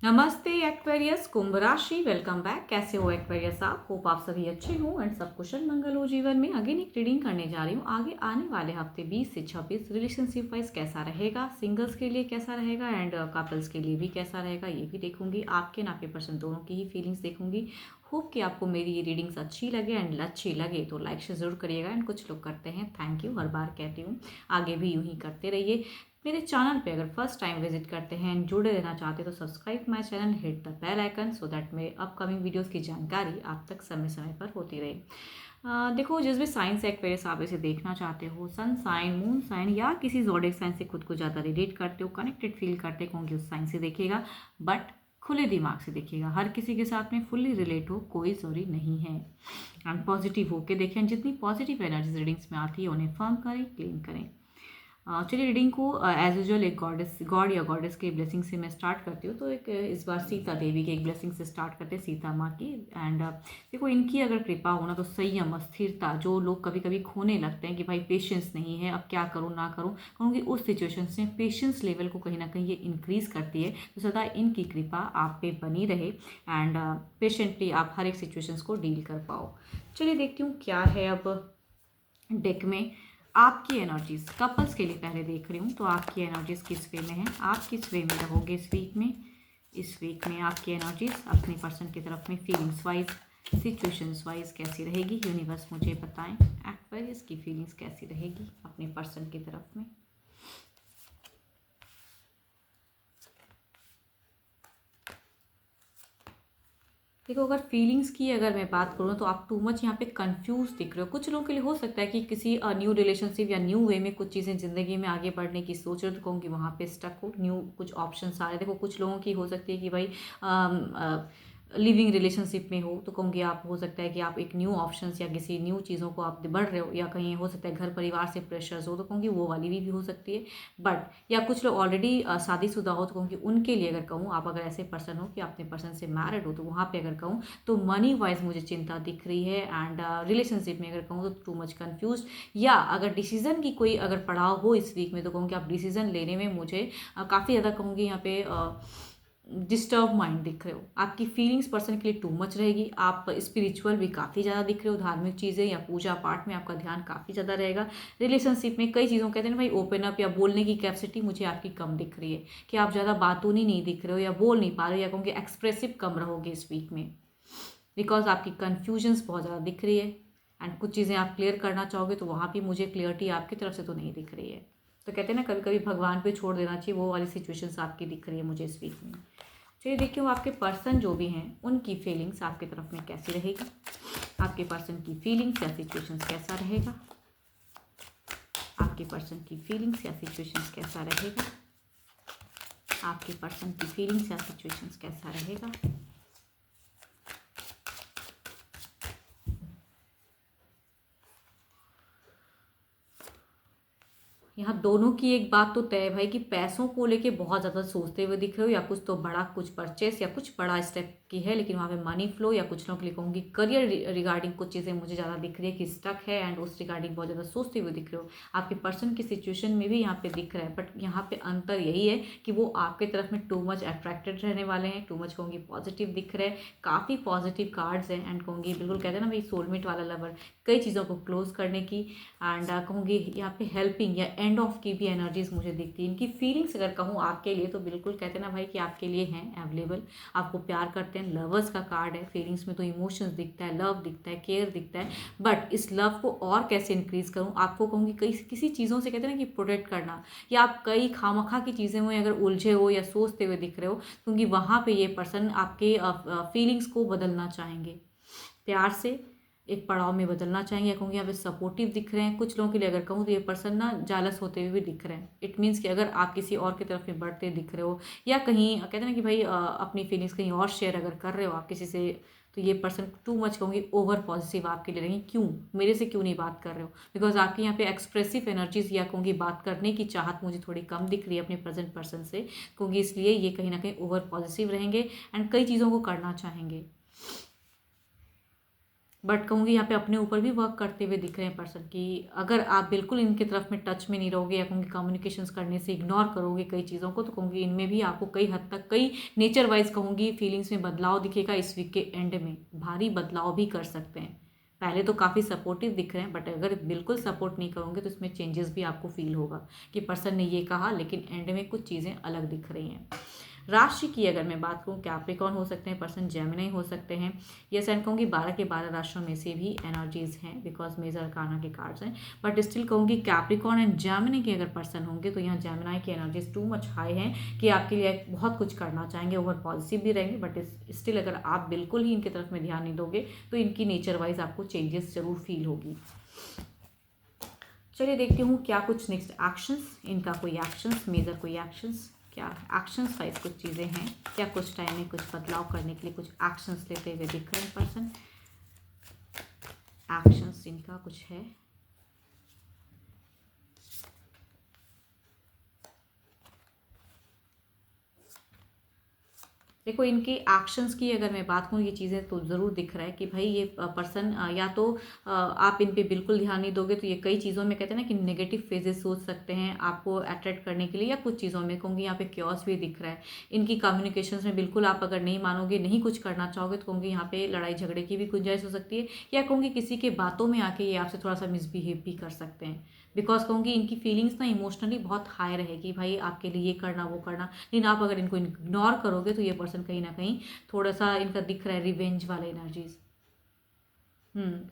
नमस्ते एक्वेरियस, कुंभ राशि। Welcome back. कैसे हो एक्वेरियस आप? होप आप सभी अच्छे हो एंड सब कुशल मंगल हो जीवन में। अगेन एक रीडिंग करने जा रही हूँ। आगे आने वाले हफ्ते 20 से 26 रिलेशनशिप वाइज कैसा रहेगा, सिंगल्स के लिए कैसा रहेगा एंड कपल्स के लिए भी कैसा रहेगा, ये भी देखूंगी। आपके ना आपके पर्सन दोनों की ही फीलिंग्स देखूंगी। होप कि आपको मेरी ये रीडिंग्स अच्छी लगे एंड अच्छी लगे तो लाइक से जरूर करिएगा। एंड कुछ लोग करते हैं, थैंक यू, हर बार कहती हूँ, आगे भी यूं ही करते रहिए। मेरे चैनल पे अगर फर्स्ट टाइम विजिट करते हैं एंड जुड़े रहना चाहते हैं तो subscribe my channel, hit the bell icon so that मेरे अपकमिंग वीडियोस की जानकारी आप तक समय समय पर होती रहे। देखो, जिस भी साइन से एक्वेरियस आप इसे देखना चाहते हो, सन साइन, मून साइन या किसी जोडिक साइन से खुद को ज़्यादा रिलेट करते हो, कनेक्टेड फील करते होंगे, उस साइन से देखिएगा। बट खुले दिमाग से देखिएगा। हर किसी के साथ में फुल्ली रिलेट हो, कोई जरूरी नहीं है। एंड पॉजिटिव होके देखें। जितनी पॉजिटिव एनर्जी रीडिंग्स में आती है उन्हें फर्म करें, क्लेम करें। चलिए, रीडिंग को एज यूजल एक गॉड या गॉडेस के ब्लेसिंग से मैं स्टार्ट करती हूँ। तो एक इस बार सीता देवी के एक ब्लेसिंग से स्टार्ट करते हैं, सीता माँ की। एंड देखो, इनकी अगर कृपा हो ना तो संयम, स्थिरता, जो लोग कभी कभी खोने लगते हैं कि भाई पेशेंस नहीं है, अब क्या करूँ ना करूँ, कहूँगी उस सिचुएशन से पेशेंस लेवल को कहीं ना कहीं ये इंक्रीज करती है। तो सदा इनकी कृपा आप पे बनी रहे एंड पेशेंटली आप हर एक सिचुएशंस को डील कर पाओ। चलिए देखती हूँ क्या है अब डेक में आपकी एनर्जीज। कपल्स के लिए पहले देख रही हूँ, तो आपकी एनर्जीज किस वे में है, आप किस वे में रहोगे इस वीक में। इस वीक में आपकी एनर्जीज अपने पर्सन की तरफ में फीलिंग्स वाइज, सिचुएशंस वाइज कैसी रहेगी, यूनिवर्स मुझे बताएं। एक्वेरियस की फीलिंग्स कैसी रहेगी अपने पर्सन की तरफ में। देखो, अगर फीलिंग्स की अगर मैं बात करूँ तो आप टू मच यहाँ पे कंफ्यूज दिख रहे हो। कुछ लोगों के लिए हो सकता है कि किसी न्यू रिलेशनशिप या न्यू वे में कुछ चीज़ें ज़िंदगी में आगे बढ़ने की सोच रहे हो, तो कहूँगी वहाँ पे स्टक हो। न्यू कुछ ऑप्शन आ रहे हैं। देखो, कुछ लोगों की हो सकती है कि भाई लिविंग रिलेशनशिप में हो, तो कहूँगी आप हो सकता है कि आप एक न्यू ऑप्शंस या किसी न्यू चीज़ों को आप बढ़ रहे हो, या कहीं हो सकता है घर परिवार से प्रेशर्स हो, तो कहूँगी वो वाली भी हो सकती है। बट या कुछ लोग ऑलरेडी शादीशुदा हो, तो कहूँगी उनके लिए अगर कहूँ, आप अगर ऐसे पर्सन हो कि अपने पर्सन से मैरिड हो, तो वहाँ पे अगर कहूँ तो मनी वाइज मुझे चिंता दिख रही है। एंड रिलेशनशिप में अगर कहूँ तो टू मच कन्फ्यूज, या अगर डिसीजन की कोई अगर पड़ाव हो इस वीक में, तो कहूँगी आप डिसीजन लेने में मुझे काफ़ी ज़्यादा कहूँगी यहाँ पे डिस्टर्ब माइंड दिख रहे हो। आपकी फीलिंग्स पर्सन के लिए टू मच रहेगी। आप स्पिरिचुअल भी काफ़ी ज़्यादा दिख रहे हो, धार्मिक चीज़ें या पूजा पाठ में आपका ध्यान काफ़ी ज़्यादा रहेगा। रिलेशनशिप में कई चीज़ों कहते हैं ना भाई, ओपन अप या बोलने की कैपेसिटी मुझे आपकी कम दिख रही है, कि आप ज़्यादा बातूनी नहीं दिख रहे हो या बोल नहीं पा रहे हो, या कहूँगी एक्सप्रेसिव कम रहोगे इस वीक में, बिकॉज आपकी कन्फ्यूजन्स बहुत ज़्यादा दिख रही है। एंड कुछ चीज़ें आप क्लियर करना चाहोगे तो वहाँ भी मुझे क्लियरिटी आपकी तरफ से तो नहीं दिख रही है। तो कहते हैं ना, कभी कभी भगवान पे छोड़ देना चाहिए, वो वाली सिचुएशंस आपकी दिख रही है मुझे इस वीक में। चलिए देखिए, वो आपके पर्सन जो भी हैं उनकी फीलिंग्स आपकी तरफ में कैसी रहेगी। आपके पर्सन की फीलिंग्स या सिचुएशंस कैसा रहेगा। आपके पर्सन की फीलिंग्स या सिचुएशंस कैसा रहेगा। आपके पर्सन की फीलिंग्स या सिचुएशंस कैसा रहेगा। यहाँ दोनों की एक बात तो तय है भाई, कि पैसों को लेके बहुत ज़्यादा सोचते हुए दिख रहे हो, या कुछ तो बड़ा कुछ परचेस या कुछ बड़ा स्टेप की है, लेकिन वहाँ पे मनी फ्लो, या कुछ लोगों के लिए कहूँगी करियर रिगार्डिंग कुछ चीज़ें मुझे ज़्यादा दिख रही है कि स्टक है, एंड उस रिगार्डिंग बहुत ज़्यादा सोचते हुए दिख रहे हो। आपके पर्सन की सिचुएशन में भी यहाँ पे दिख रहा है, बट यहाँ पे अंतर यही है कि वो आपके तरफ में टू मच अट्रैक्टेड रहने वाले हैं, टू मच कहूँगी पॉजिटिव दिख रहे हैं, काफ़ी पॉजिटिव कार्ड्स हैं। एंड कहूँगी बिल्कुल कहते हैं ना भाई, सोलमेट वाला लवर, कई चीज़ों को क्लोज करने की। एंड कहूँगी यहाँ पे हेल्पिंग या एंड ऑफ की भी एनर्जीज मुझे दिखती है। इनकी फीलिंग्स अगर कहूँ आपके लिए, तो बिल्कुल कहते हैं ना भाई कि आपके लिए हैं अवेलेबल, आपको प्यार करते हैं। लवर्स का कार्ड है, फीलिंग्स में तो इमोशंस दिखता है, लव दिखता है, केयर दिखता है। बट इस लव को और कैसे इंक्रीज करूँ, आपको कहूँगी कई किसी चीज़ों से कहते हैं ना कि प्रोटेक्ट करना, या आप कई खामखा की चीज़ें में अगर उलझे हो या सोचते हुए दिख रहे हो, क्योंकि वहाँ पे ये पर्सन आपके फीलिंग्स को बदलना चाहेंगे, प्यार से एक पड़ाव में बदलना चाहेंगे। या कहूँगी यहाँ पे सपोर्टिव दिख रहे हैं। कुछ लोगों के लिए अगर कहूँ तो ये पर्सन ना जालस होते हुए भी दिख रहे हैं। इट मीन्स कि अगर आप किसी और की तरफ में बढ़ते दिख रहे हो, या कहीं कहते हैं ना कि भाई अपनी फीलिंग्स कहीं और शेयर अगर कर रहे हो आप किसी से, तो ये पर्सन टू मच कहूँगी ओवर पॉजिटिव आपके लिए रहेंगे। क्यों मेरे से क्यों नहीं बात कर रहे हो, बिकॉज आपके यहाँ पे एक्सप्रेसिव एनर्जीज या कहूँगी बात करने की चाहत मुझे थोड़ी कम दिख रही है अपने प्रेजेंट पर्सन से, क्योंकि इसलिए ये कहीं ना कहीं ओवर पॉजिटिव रहेंगे एंड कई चीज़ों को करना चाहेंगे। बट कहूँगी यहाँ पे अपने ऊपर भी वर्क करते हुए दिख रहे हैं पर्सन कि अगर आप बिल्कुल इनके तरफ में टच में नहीं रहोगे या कहूँगी कम्युनिकेशंस करने से इग्नोर करोगे कई चीज़ों को, तो कहूँगी इनमें भी आपको कई हद तक कई नेचर वाइज कहूँगी फीलिंग्स में बदलाव दिखेगा। इस वीक के एंड में भारी बदलाव भी कर सकते हैं। पहले तो काफ़ी सपोर्टिव दिख रहे हैं, बट अगर बिल्कुल सपोर्ट नहीं करोगे तो इसमें चेंजेस भी आपको फील होगा कि पर्सन ने ये कहा लेकिन एंड में कुछ चीज़ें अलग दिख रही हैं। राशि की अगर मैं बात करूँ, कैप्रिकॉर्न हो सकते हैं पर्सन, जेमिनी हो सकते हैं। ये सेंड कहूँगी 12 के 12 राशियों में से भी एनर्जीज हैं बिकॉज मेजर अरकाना के कार्ड्स हैं। बट स्टिल कहूँगी कैप्रिकॉर्न एंड जेमिनी के अगर पर्सन होंगे तो यहाँ जेमिनी की एनर्जीज टू मच हाई हैं कि आपके लिए बहुत कुछ करना चाहेंगे, ओवर पॉजिटिव भी रहेंगे। बट स्टिल अगर आप बिल्कुल ही इनकी तरफ में ध्यान नहीं दोगे तो इनकी नेचर वाइज आपको चेंजेस जरूर फील होगी। चलिए देखती हूँ क्या कुछ नेक्स्ट एक्शंस, इनका कोई एक्शंस, मेजर कोई एक्शंस, क्या एक्शंस वाइज कुछ चीज़ें हैं, क्या कुछ टाइम में कुछ बदलाव करने के लिए कुछ एक्शंस लेते हुए दिख रहे हैं पर्सन। एक्शंस इनका कुछ है। देखो इनके एक्शंस की अगर मैं बात करूँ, ये चीज़ें तो ज़रूर दिख रहा है कि भाई ये पर्सन या तो आप इन पे बिल्कुल ध्यान नहीं दोगे तो ये कई चीज़ों में कहते हैं ना कि नेगेटिव फेजेस सोच सकते हैं आपको अट्रैक्ट करने के लिए, या कुछ चीज़ों में कहूँगी यहाँ पे क्योस भी दिख रहा है। इनकी कम्युनिकेशंस में बिल्कुल आप अगर नहीं मानोगे, नहीं कुछ करना चाहोगे तो कहूँगी यहाँ पे लड़ाई झगड़े की भी गुंजाइश हो सकती है, या कहूँगी किसी के बातों में आके ये आपसे थोड़ा सा मिसबिहेव भी कर सकते हैं। बिकॉज कहूँगी इनकी फीलिंग्स ना इमोशनली बहुत हाई रहेगी, भाई आपके लिए ये करना वो करना, लेकिन आप अगर इनको इग्नोर करोगे तो ये पर्सन कहीं ना कहीं थोड़ा सा इनका दिख रहा है रिवेंज वाला एनर्जीज।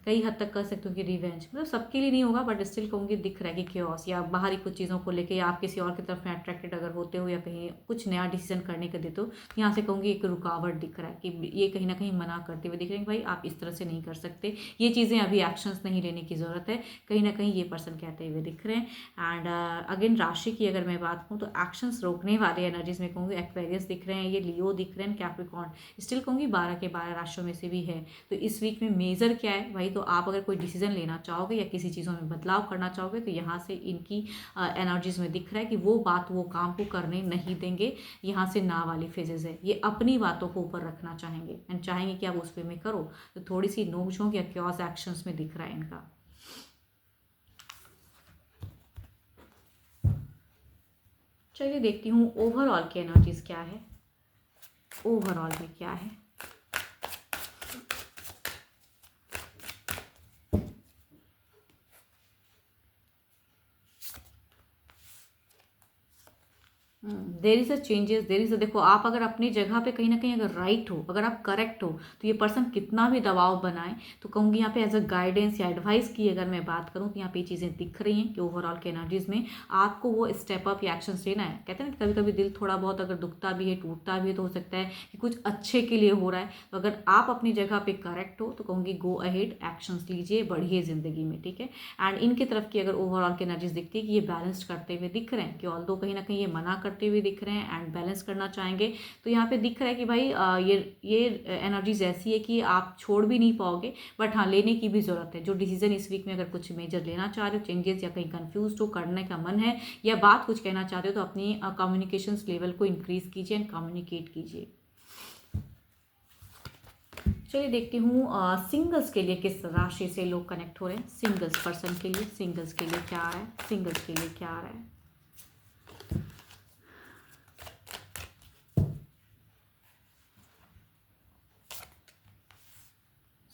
कई हद तक कर सकते हो कि रिवेंज मतलब सबके लिए नहीं होगा, बट स्टिल कहूँगी दिख रहा है कि क्योस या बाहरी कुछ चीज़ों को लेके या आप किसी और की तरफ में अट्रैक्टेड अगर होते हो या कहीं कुछ नया डिसीजन करने के देते हो, तो यहाँ से कहूँगी एक रुकावट दिख रहा है कि ये कहीं ना कहीं मना करते हुए दिख रहे हैं कि भाई आप इस तरह से नहीं कर सकते, ये चीज़ें अभी एक्शंस नहीं लेने की ज़रूरत है, कहीं ना कहीं ये पर्सन कहते हुए दिख रहे हैं। एंड अगेन राशि की अगर मैं बात करूँ तो एक्शंस रोकने वाले एनर्जीज में कहूँगी एक्वेरियस दिख रहे हैं, ये लियो दिख रहे हैं, कैप्रिकॉर्न स्टिल कहूँगी 12 के 12 राशियों में से भी है। तो इस वीक में मेजर क्या है भाई, तो आप अगर कोई डिसीजन लेना चाहोगे या किसी चीज़ों में बदलाव करना चाहोगे तो यहाँ से इनकी एनर्जीज में दिख रहा है कि वो बात वो काम को करने नहीं देंगे। यहाँ से ना वाली फेजेस है, ये अपनी बातों को ऊपर रखना चाहेंगे एंड चाहेंगे कि आप उस वे में करो, तो थोड़ी सी नोक झोंक या क्योस एक्शंस में दिख रहा है इनका। चलिए देखती हूँ ओवरऑल की एनर्जीज क्या है, ओवरऑल में क्या है। There is a changes, there is a, देखो आप अगर अपनी जगह पे कहीं ना कहीं अगर राइट हो, अगर आप करेक्ट हो, तो ये पर्सन कितना भी दबाव बनाए तो कहूँगी यहाँ पे एज अ गाइडेंस या एडवाइस की अगर मैं बात करूँ तो यहाँ पे ये चीज़ें दिख रही हैं कि ओवरऑल के एनर्जीज में आपको वो स्टेप अप या एक्शन लेना है। कहते हैं ना कभी कभी दिल थोड़ा बहुत अगर दुखता भी है, टूटता भी है, तो हो सकता है कि कुछ अच्छे के लिए हो रहा है। तो अगर आप अपनी जगह पे करेक्ट हो तो कहूँगी गो अहेड, एक्शंस लीजिए, बढ़िए ज़िंदगी में, ठीक है। एंड इनकी तरफ की अगर ओवरऑल की एनर्जीज दिखती है कि ये बैलेंस करते हुए दिख रहे हैं, कि ऑल्दो कहीं ना कहीं ये मना करते हुए दिख रहे हैं एंड बैलेंस करना चाहेंगे, तो यहाँ पे दिख रहा है कि भाई ये एनर्जीज ऐसी है कि आप छोड़ भी नहीं पाओगे, बट हाँ लेने की भी ज़रूरत है। जो डिसीजन इस वीक में अगर कुछ मेजर लेना चाह रहे हो, चेंजेस या कहीं कंफ्यूज हो, करने का मन है या बात कुछ कहना चाहते हो, तो अपनी कम्युनिकेशंस लेवल को इंक्रीज कीजिए एंड कम्युनिकेट कीजिए। चलिए देखती हूँ सिंगल्स के लिए किस राशि से लोग कनेक्ट हो रहे हैं। सिंगल्स पर्सन के लिए, सिंगल्स के लिए क्या आ रहा है, सिंगल्स के लिए क्या आ रहा है।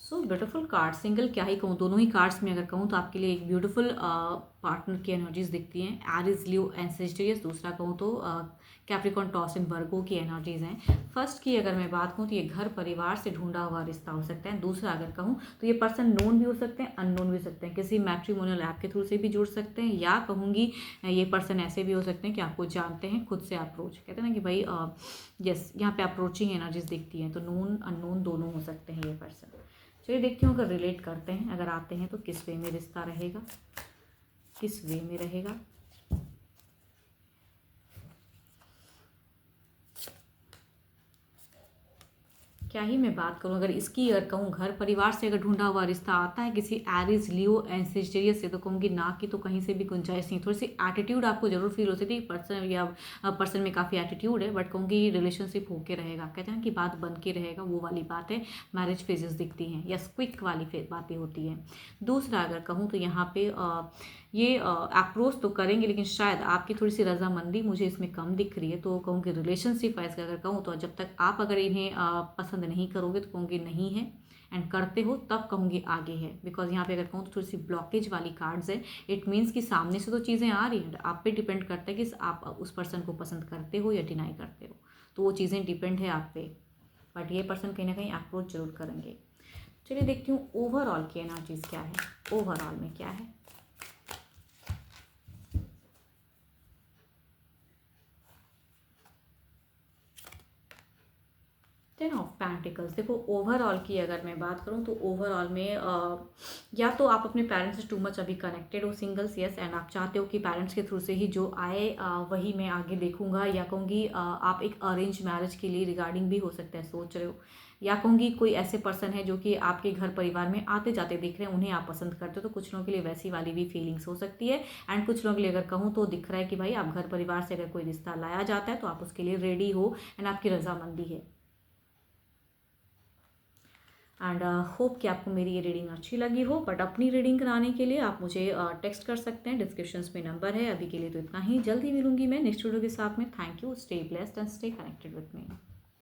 सो ब्यूटीफुल कार्ड, सिंगल क्या ही कहूँ, दोनों ही कार्ड्स में अगर कहूँ तो आपके लिए एक ब्यूटीफुल पार्टनर की एनर्जीज दिखती हैं, एरिस, लियो एंड सेजिटेरियस। दूसरा कहूँ तो कैप्रिकॉर्न, टॉरस एंड वर्गो की एनर्जीज हैं। फर्स्ट की अगर मैं बात कहूँ तो ये घर परिवार से ढूंढा हुआ रिश्ता हो सकता है। दूसरा अगर कहूँ तो ये पर्सन नोन भी हो सकते हैं, अननोन भी हो सकते हैं, किसी मैट्रिमोनियल ऐप के थ्रू से भी जुड़ सकते हैं, या कहूँगी ये पर्सन ऐसे भी हो सकते हैं कि आपको जानते हैं, खुद से अप्रोच, कहते हैं ना कि भाई यस, यहाँ पे अप्रोचिंग एनर्जीज दिखती हैं, तो नोन अननोन दोनों हो सकते हैं ये पर्सन। चलिए देखती हूँ अगर रिलेट करते हैं, अगर आते हैं तो किस वे में रिश्ता रहेगा, किस वे में रहेगा। क्या ही मैं बात करूं, अगर इसकी अगर कहूँ घर परिवार से अगर ढूंढा हुआ रिश्ता आता है किसी एरिस लियो एंड सेजिटेरियस से, तो कहूँगी ना की तो कहीं से भी गुंजाइश नहीं। थोड़ी सी एटीट्यूड आपको जरूर फील होती थी, पर्सन या पर्सन में काफ़ी एटीट्यूड है, बट कहूँगी रिलेशनशिप होके रहेगा, कहते हैं कि बात बन के रहेगा, वो वाली बात है। मैरिज फेजेस दिखती हैं या क्विक वाली बातें होती हैं। दूसरा अगर कहूँ तो यहाँ पे ये अप्रोच तो करेंगे, लेकिन शायद आपकी थोड़ी सी रजामंदी मुझे इसमें कम दिख रही है। तो कहूँगी रिलेशनशिप वाइज अगर कहूँ तो जब तक आप अगर इन्हें पसंद नहीं करोगे तो कहूँगी नहीं है, एंड करते हो तब कहूँगी आगे है। बिकॉज यहाँ पे अगर कहूँ तो थोड़ी सी ब्लॉकेज वाली कार्ड्स है। इट मीन्स कि सामने से तो चीज़ें आ रही हैं, आप पे डिपेंड करता है कि आप उस पर्सन को पसंद करते हो या डिनाई करते हो, तो वो चीज़ें डिपेंड है आप पे। बट ये पर्सन कहीं ना कहीं अप्रोच जरूर करेंगे। चलिए देखती हूँ ओवरऑल की एनर्जीज क्या है, ओवरऑल में क्या है। 10 ऑफ पेंटिकल्स। देखो ओवरऑल की अगर मैं बात करूँ तो ओवरऑल में या तो आप अपने पेरेंट्स से टू मच अभी कनेक्टेड हो, सिंगल्स, यस, एंड आप चाहते हो कि पेरेंट्स के थ्रू से ही जो आए वही मैं आगे देखूंगा, या कहूँगी आप एक अरेंज मैरिज के लिए रिगार्डिंग भी हो सकता है सोच रहे हो, या कहूँगी कोई ऐसे पर्सन है जो कि आपके घर परिवार में आते जाते दिख रहे हैं, उन्हें आप पसंद करते हो, तो कुछ लोगों के लिए वैसी वाली भी फीलिंग्स हो सकती है। एंड कुछ लोगों के लिए अगर कहूँ तो दिख रहा है कि भाई आप घर परिवार से अगर कोई रिश्ता लाया जाता है तो आप उसके लिए रेडी हो एंड आपकी रजामंदी है। एंड होप कि आपको मेरी ये रीडिंग अच्छी लगी हो। बट अपनी रीडिंग कराने के लिए आप मुझे टेक्स्ट कर सकते हैं, डिस्क्रिप्शंस में नंबर है। अभी के लिए तो इतना ही, जल्दी मिलूंगी मैं नेक्स्ट वीडियो के साथ में। Thank you, stay blessed and stay connected with me.